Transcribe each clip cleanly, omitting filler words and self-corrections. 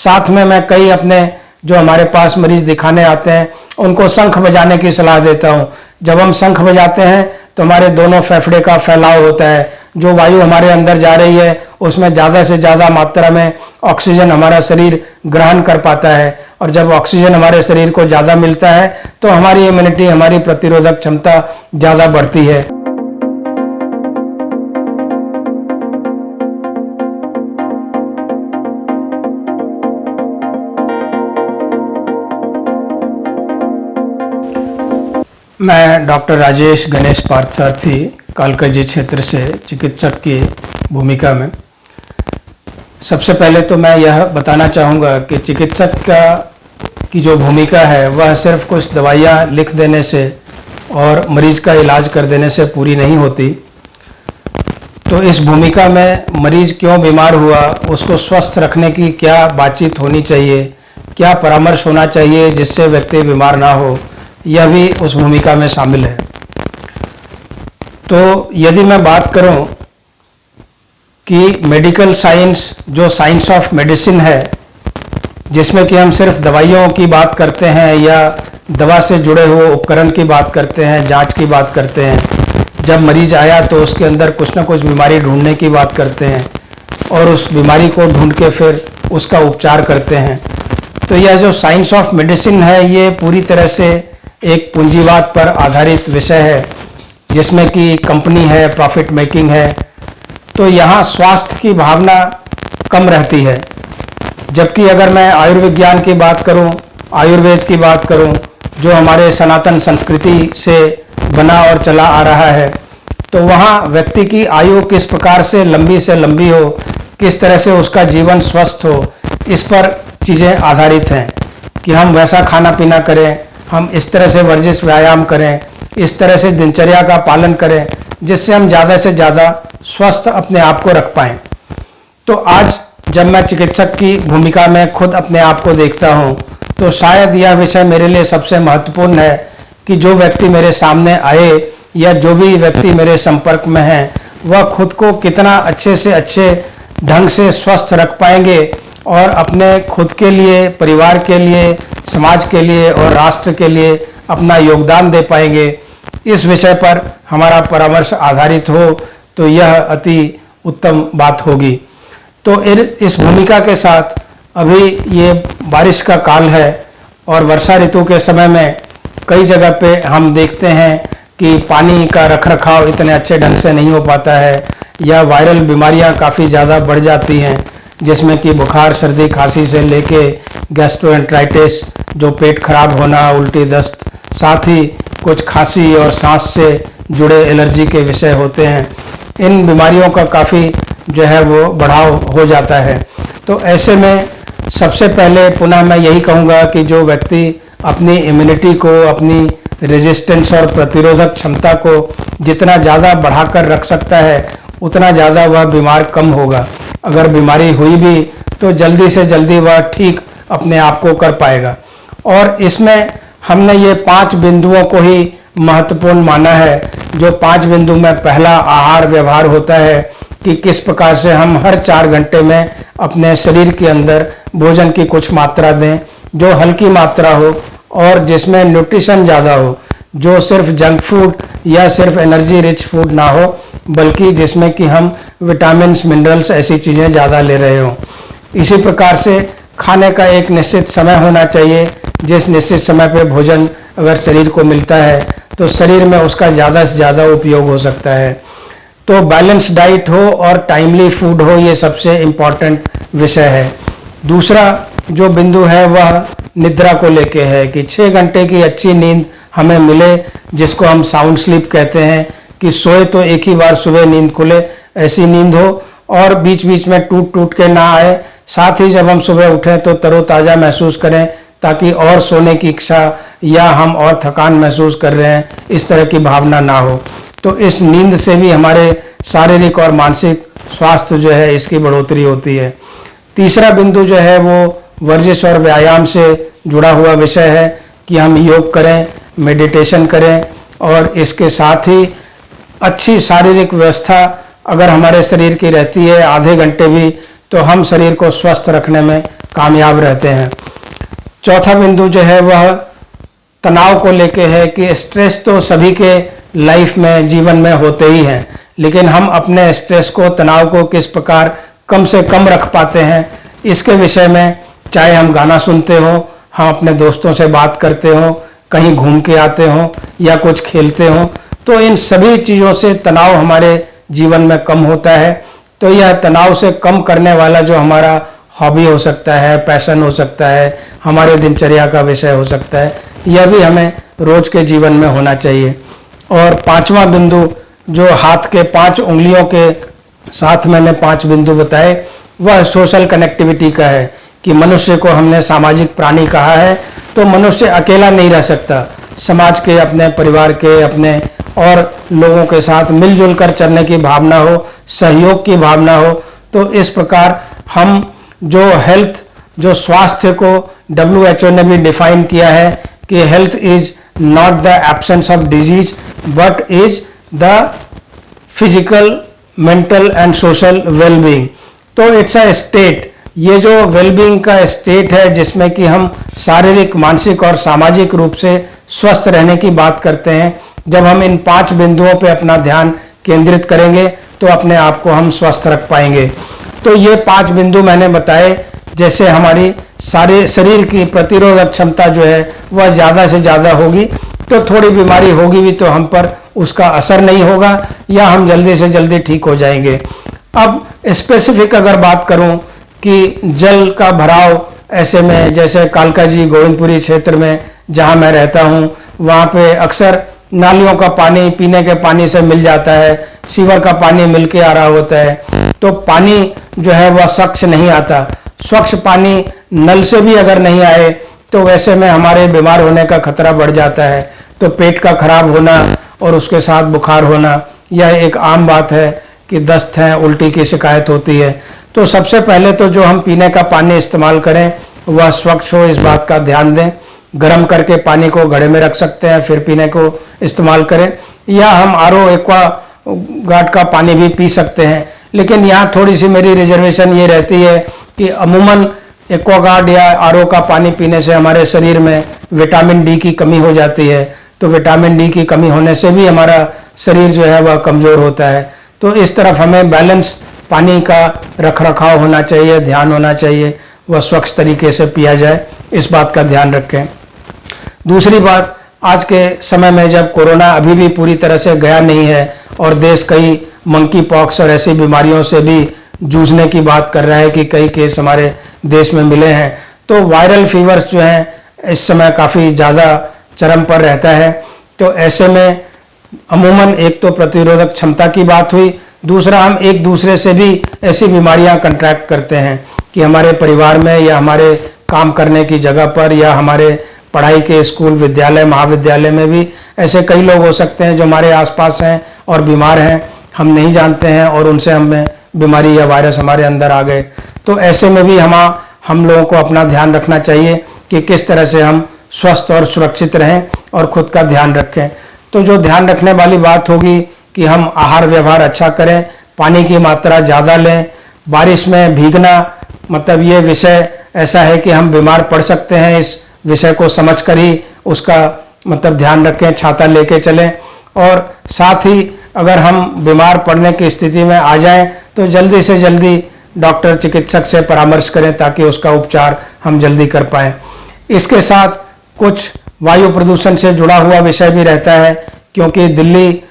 साथ में मैं कई अपने जो हमारे पास मरीज दिखाने आते हैं उनको शंख बजाने की सलाह देता हूं। जब हम शंख बजाते हैं तो हमारे दोनों फेफड़े का फैलाव होता है, जो वायु हमारे अंदर जा रही है उसमें ज़्यादा से ज़्यादा मात्रा में ऑक्सीजन हमारा शरीर ग्रहण कर पाता है, और जब ऑक्सीजन हमारे शरीर को ज़्यादा मिलता है तो हमारी इम्यूनिटी, हमारी प्रतिरोधक क्षमता ज़्यादा बढ़ती है। मैं डॉक्टर राजेश गणेश पार्थसारथी कालकाजी क्षेत्र से चिकित्सक की भूमिका में। सबसे पहले तो मैं यह बताना चाहूँगा कि चिकित्सक की जो भूमिका है वह सिर्फ कुछ दवाइयाँ लिख देने से और मरीज़ का इलाज कर देने से पूरी नहीं होती। तो इस भूमिका में मरीज़ क्यों बीमार हुआ, उसको स्वस्थ रखने की क्या बातचीत होनी चाहिए, क्या परामर्श होना चाहिए जिससे व्यक्ति बीमार ना हो, यह भी उस भूमिका में शामिल है। तो यदि मैं बात करूं कि मेडिकल साइंस जो साइंस ऑफ मेडिसिन है, जिसमें कि हम सिर्फ दवाइयों की बात करते हैं या दवा से जुड़े हुए उपकरण की बात करते हैं, जांच की बात करते हैं, जब मरीज आया तो उसके अंदर कुछ ना कुछ बीमारी ढूंढने की बात करते हैं और उस बीमारी को ढूंढ के फिर उसका उपचार करते हैं। तो यह जो साइंस ऑफ मेडिसिन है ये पूरी तरह से एक पूंजीवाद पर आधारित विषय है, जिसमें कि कंपनी है, प्रॉफिट मेकिंग है। तो यहाँ स्वास्थ्य की भावना कम रहती है। जबकि अगर मैं आयुर्विज्ञान की बात करूँ, आयुर्वेद की बात करूँ, जो हमारे सनातन संस्कृति से बना और चला आ रहा है, तो वहाँ व्यक्ति की आयु किस प्रकार से लंबी हो, किस तरह से उसका जीवन स्वस्थ हो, इस पर चीज़ें आधारित हैं कि हम वैसा खाना पीना करें, हम इस तरह से वर्जिश व्यायाम करें, इस तरह से दिनचर्या का पालन करें जिससे हम ज़्यादा से ज़्यादा स्वस्थ अपने आप को रख पाएँ। तो आज जब मैं चिकित्सक की भूमिका में खुद अपने आप को देखता हूँ तो शायद यह विषय मेरे लिए सबसे महत्वपूर्ण है कि जो व्यक्ति मेरे सामने आए या जो भी व्यक्ति मेरे संपर्क में हैं वह खुद को कितना अच्छे से अच्छे ढंग से स्वस्थ रख पाएंगे और अपने खुद के लिए, परिवार के लिए, समाज के लिए और राष्ट्र के लिए अपना योगदान दे पाएंगे। इस विषय पर हमारा परामर्श आधारित हो तो यह अति उत्तम बात होगी। तो इस भूमिका के साथ अभी ये बारिश का काल है और वर्षा ऋतु के समय में कई जगह पे हम देखते हैं कि पानी का रखरखाव इतने अच्छे ढंग से नहीं हो पाता है या वायरल बीमारियां काफ़ी ज़्यादा बढ़ जाती हैं, जिसमें कि बुखार, सर्दी, खांसी से लेके गैस्ट्रोएंटराइटिस, जो पेट खराब होना, उल्टी, दस्त, साथ ही कुछ खांसी और सांस से जुड़े एलर्जी के विषय होते हैं। इन बीमारियों का काफ़ी जो है वो बढ़ाव हो जाता है। तो ऐसे में सबसे पहले पुनः मैं यही कहूँगा कि जो व्यक्ति अपनी इम्यूनिटी को, अपनी रेजिस्टेंस और प्रतिरोधक क्षमता को जितना ज़्यादा बढ़ाकर रख सकता है उतना ज़्यादा वह बीमार कम होगा। अगर बीमारी हुई भी तो जल्दी से जल्दी वह ठीक अपने आप को कर पाएगा। और इसमें हमने ये 5 बिंदुओं को ही महत्वपूर्ण माना है। जो 5 बिंदु में पहला आहार व्यवहार होता है कि किस प्रकार से हम हर 4 घंटे में अपने शरीर के अंदर भोजन की कुछ मात्रा दें जो हल्की मात्रा हो और जिसमें न्यूट्रिशन ज़्यादा हो, जो सिर्फ जंक फूड या सिर्फ एनर्जी रिच फूड ना हो, बल्कि जिसमें कि हम विटामिन्स, मिनरल्स, ऐसी चीज़ें ज़्यादा ले रहे हों। इसी प्रकार से खाने का एक निश्चित समय होना चाहिए, जिस निश्चित समय पे भोजन अगर शरीर को मिलता है तो शरीर में उसका ज़्यादा से ज़्यादा उपयोग हो सकता है। तो बैलेंस डाइट हो और टाइमली फूड हो, ये सबसे इम्पॉर्टेंट विषय है। दूसरा जो बिंदु है वह निद्रा को लेके है कि 6 घंटे की अच्छी नींद हमें मिले, जिसको हम साउंड स्लीप कहते हैं, कि सोए तो एक ही बार सुबह नींद खुले, ऐसी नींद हो और बीच बीच में टूट टूट के ना आए। साथ ही जब हम सुबह उठें तो तरोताज़ा महसूस करें, ताकि और सोने की इच्छा या हम और थकान महसूस कर रहे हैं इस तरह की भावना ना हो। तो इस नींद से भी हमारे शारीरिक और मानसिक स्वास्थ्य जो है इसकी बढ़ोतरी होती है। तीसरा बिंदु जो है वो वर्जिश और व्यायाम से जुड़ा हुआ विषय है कि हम योग करें, मेडिटेशन करें और इसके साथ ही अच्छी शारीरिक व्यवस्था अगर हमारे शरीर की रहती है आधे घंटे भी, तो हम शरीर को स्वस्थ रखने में कामयाब रहते हैं। चौथा बिंदु जो है वह तनाव को लेके है कि स्ट्रेस तो सभी के लाइफ में, जीवन में होते ही हैं, लेकिन हम अपने स्ट्रेस को, तनाव को किस प्रकार कम से कम रख पाते हैं, इसके विषय में चाहे हम गाना सुनते हो, हम अपने दोस्तों से बात करते हो, कहीं घूम के आते हो या कुछ खेलते हो, तो इन सभी चीज़ों से तनाव हमारे जीवन में कम होता है। तो यह तनाव से कम करने वाला जो हमारा हॉबी हो सकता है, पैशन हो सकता है, हमारे दिनचर्या का विषय हो सकता है, यह भी हमें रोज के जीवन में होना चाहिए। और पांचवा बिंदु जो हाथ के 5 उंगलियों के साथ मैंने 5 बिंदु बताए, वह सोशल कनेक्टिविटी का है कि मनुष्य को हमने सामाजिक प्राणी कहा है, तो मनुष्य अकेला नहीं रह सकता, समाज के, अपने परिवार के, अपने और लोगों के साथ मिलजुल कर चलने की भावना हो, सहयोग की भावना हो। तो इस प्रकार हम जो हेल्थ, जो स्वास्थ्य को WHO ने भी डिफाइन किया है कि health is not the absence of disease but is the physical, mental and social wellbeing. तो इट्स अ स्टेट, ये जो वेलबींग का स्टेट है जिसमें कि हम शारीरिक, मानसिक और सामाजिक रूप से स्वस्थ रहने की बात करते हैं। जब हम इन 5 बिंदुओं पे अपना ध्यान केंद्रित करेंगे तो अपने आप को हम स्वस्थ रख पाएंगे। तो ये 5 बिंदु मैंने बताए, जैसे हमारी सारे शरीर की प्रतिरोधक क्षमता जो है वह ज़्यादा से ज़्यादा होगी तो थोड़ी बीमारी होगी भी तो हम पर उसका असर नहीं होगा या हम जल्दी से जल्दी ठीक हो जाएंगे। अब स्पेसिफिक अगर बात करूं कि जल का भराव, ऐसे में जैसे कालका जी गोविंदपुरी क्षेत्र में जहां मैं रहता हूं, वहां पे अक्सर नालियों का पानी पीने के पानी से मिल जाता है, सीवर का पानी मिल के आ रहा होता है, तो पानी जो है वह स्वच्छ नहीं आता। स्वच्छ पानी नल से भी अगर नहीं आए तो वैसे में हमारे बीमार होने का खतरा बढ़ जाता है। तो पेट का खराब होना और उसके साथ बुखार होना, यह एक आम बात है कि दस्त है, उल्टी की शिकायत होती है। तो सबसे पहले तो जो हम पीने का पानी इस्तेमाल करें वह स्वच्छ हो, इस बात का ध्यान दें। गर्म करके पानी को घड़े में रख सकते हैं, फिर पीने को इस्तेमाल करें, या हम RO एक्वागार्ड का पानी भी पी सकते हैं। लेकिन यहाँ थोड़ी सी मेरी रिजर्वेशन ये रहती है कि अमूमन एक्वागार्ड या RO का पानी पीने से हमारे शरीर में विटामिन D की कमी हो जाती है, तो विटामिन D की कमी होने से भी हमारा शरीर जो है वह कमज़ोर होता है। तो इस तरफ हमें बैलेंस पानी का रखरखाव होना चाहिए, ध्यान होना चाहिए, वह स्वच्छ तरीके से पिया जाए, इस बात का ध्यान रखें। दूसरी बात, आज के समय में जब कोरोना अभी भी पूरी तरह से गया नहीं है और देश कई मंकी पॉक्स और ऐसी बीमारियों से भी जूझने की बात कर रहा है कि कई केस हमारे देश में मिले हैं, तो वायरल फीवर्स जो हैं इस समय काफ़ी ज़्यादा चरम पर रहता है। तो ऐसे में अमूमन एक तो प्रतिरोधक क्षमता की बात हुई, दूसरा हम एक दूसरे से भी ऐसी बीमारियां कंट्रैक्ट करते हैं कि हमारे परिवार में या हमारे काम करने की जगह पर या हमारे पढ़ाई के स्कूल, विद्यालय, महाविद्यालय में भी ऐसे कई लोग हो सकते हैं जो हमारे आसपास हैं और बीमार हैं, हम नहीं जानते हैं और उनसे हमें बीमारी या वायरस हमारे अंदर आ गए। तो ऐसे में भी हम लोगों को अपना ध्यान रखना चाहिए कि किस तरह से हम स्वस्थ और सुरक्षित रहें और खुद का ध्यान रखें। तो जो ध्यान रखने वाली बात होगी कि हम आहार व्यवहार अच्छा करें, पानी की मात्रा ज़्यादा लें, बारिश में भीगना, मतलब ये विषय ऐसा है कि हम बीमार पड़ सकते हैं, इस विषय को समझकर ही उसका मतलब ध्यान रखें, छाता लेके चलें। और साथ ही अगर हम बीमार पड़ने की स्थिति में आ जाएं तो जल्दी से जल्दी डॉक्टर, चिकित्सक से परामर्श करें ताकि उसका उपचार हम जल्दी कर पाएँ। इसके साथ कुछ वायु प्रदूषण से जुड़ा हुआ विषय भी रहता है, क्योंकि दिल्ली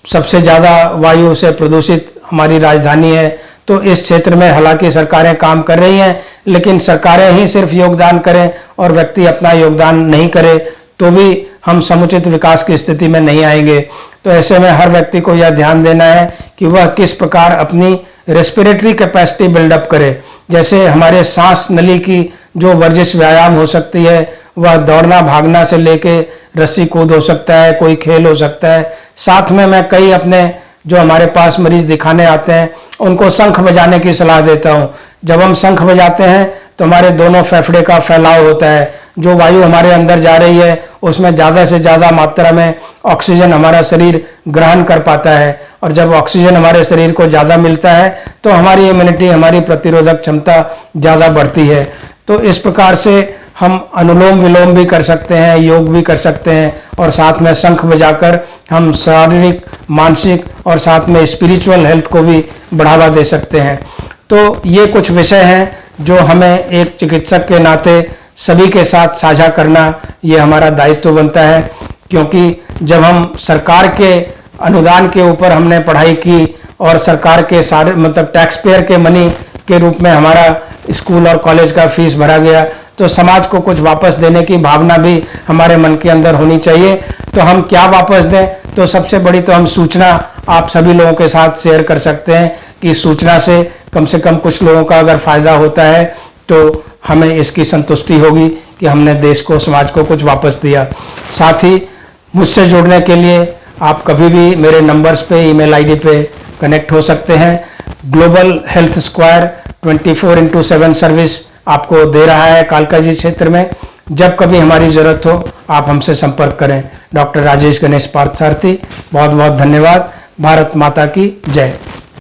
सबसे ज़्यादा वायु से प्रदूषित हमारी राजधानी है। तो इस क्षेत्र में हालांकि सरकारें काम कर रही हैं, लेकिन सरकारें ही सिर्फ योगदान करें और व्यक्ति अपना योगदान नहीं करे तो भी हम समुचित विकास की स्थिति में नहीं आएंगे। तो ऐसे में हर व्यक्ति को यह ध्यान देना है कि वह किस प्रकार अपनी रेस्पिरेटरी कैपेसिटी बिल्डअप करे। जैसे हमारे सांस नली की जो वर्जिश व्यायाम हो सकती है, वह दौड़ना भागना से लेके रस्सी कूद हो सकता है, कोई खेल हो सकता है। साथ में मैं कई अपने जो हमारे पास मरीज दिखाने आते हैं उनको शंख बजाने की सलाह देता हूँ। जब हम शंख बजाते हैं तो हमारे दोनों फेफड़े का फैलाव होता है, जो वायु हमारे अंदर जा रही है उसमें ज़्यादा से ज़्यादा मात्रा में ऑक्सीजन हमारा शरीर ग्रहण कर पाता है, और जब ऑक्सीजन हमारे शरीर को ज़्यादा मिलता है तो हमारी इम्यूनिटी, हमारी प्रतिरोधक क्षमता ज़्यादा बढ़ती है। तो इस प्रकार से हम अनुलोम विलोम भी कर सकते हैं, योग भी कर सकते हैं, और साथ में शंख बजाकर हम शारीरिक, मानसिक और साथ में स्पिरिचुअल हेल्थ को भी बढ़ावा दे सकते हैं। तो ये कुछ विषय हैं जो हमें एक चिकित्सक के नाते सभी के साथ साझा करना ये हमारा दायित्व बनता है, क्योंकि जब हम सरकार के अनुदान के ऊपर हमने पढ़ाई की और सरकार के सारे मतलब टैक्स पेयर के मनी के रूप में हमारा स्कूल और कॉलेज का फीस भरा गया, तो समाज को कुछ वापस देने की भावना भी हमारे मन के अंदर होनी चाहिए। तो हम क्या वापस दें? तो सबसे बड़ी तो हम सूचना आप सभी लोगों के साथ शेयर कर सकते हैं कि सूचना से कम कुछ लोगों का अगर फायदा होता है तो हमें इसकी संतुष्टि होगी कि हमने देश को, समाज को कुछ वापस दिया। साथ ही मुझसे जुड़ने के लिए आप कभी भी मेरे नंबर्स पे, ईमेल आईडी पे कनेक्ट हो सकते हैं। Global health square 24x7 service आपको दे रहा है कालकाजी क्षेत्र में। जब कभी हमारी जरूरत हो आप हमसे संपर्क करें। डॉक्टर राजेश गणेश पार्थसारथी, बहुत बहुत धन्यवाद। भारत माता की जय।